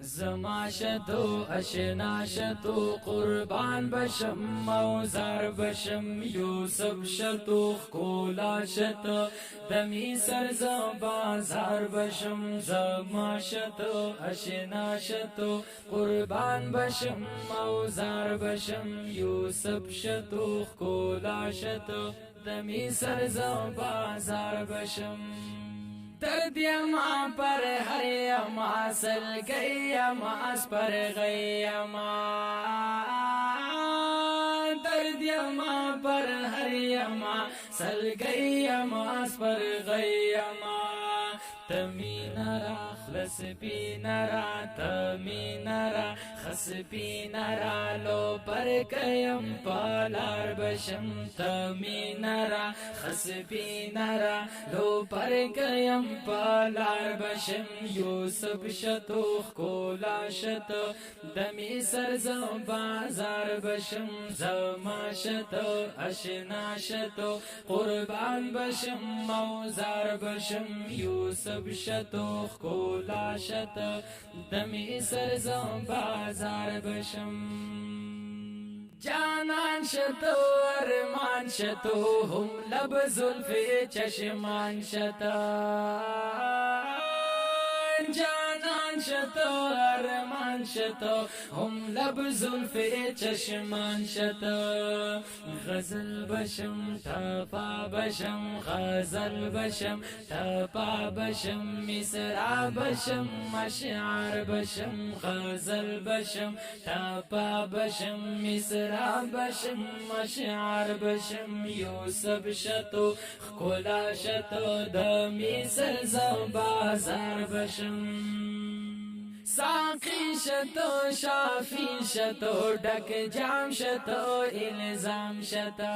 زما شتو اشنا شتو قربان بشم موزار بشم یوسف شتو کولا شتو دمی سرز بازار بشم زما شتو اشنا شتو قربان بشم موزار بشم یوسف شتو کولا شتو دمی سرز بازار بشم درد یما پر ہر یما سل گئی یما اس پر گئی یما درد یما پر ہر یما سل گئی یما اس پر گئی یما تمین را خلص بین را تمین را خس بین را لو پر کیم پالار بشم تمین را خس بین را لو پر کیم پالار بشم یوسف شتو کولا شتو دمی سرز بازار بشم زما شتو اشنا شتو قربان بشم موزار بشم یوسف شتو کولا شتو دمی سرز بازار بشم جانان شتو ارمان شتو هم لب زلفی چشمان شتو جانان شتو ارمان شتو هم لب زلفی چشمان شتو غزل بشم تپا بشم غزل بشم تپا بشم مصرع بشم اشعار بشم غزل بشم تپا بشم مصرع بشم اشعار بشم یوسف شتو کولا شتو دمی سرز بازار بشم ساقی شتو شافی شتو ڈک جام شتو الزام شتو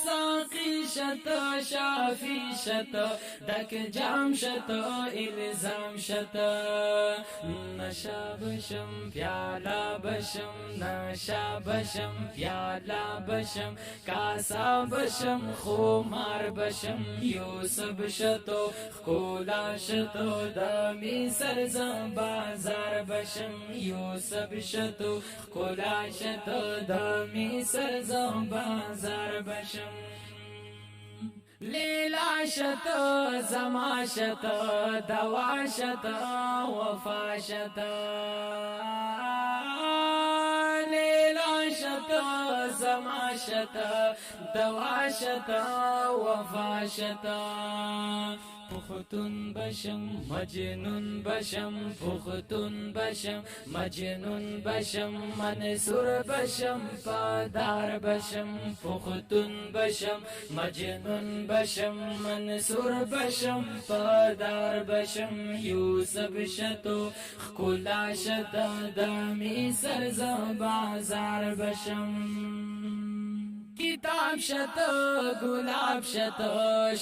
ساقی شتو شافی شتو ڈک جام شتو الزام شتو نشا بشم پیالا بشم نشا بشم پیالا بشم کاسا بشم خمار بشم یوسف شتو کولا شتو دمی سرز بازار بشم یوسف شتو کولا شتو دمی سرز بازار بشم لیلا شتو زما شتو دوا شتو وفا شتو لیلا شتو زما شتو دوا شتو وفا شتو پختون بشم مجنون بشم پختون بشم مجنون بشم منصور بشم پادار بشم پختون بشم مجنون بشم منصور بشم پادار بشم یوسف شتو کولا شتو دمی سرز بازار بشم کتاب شتو گلاب شتو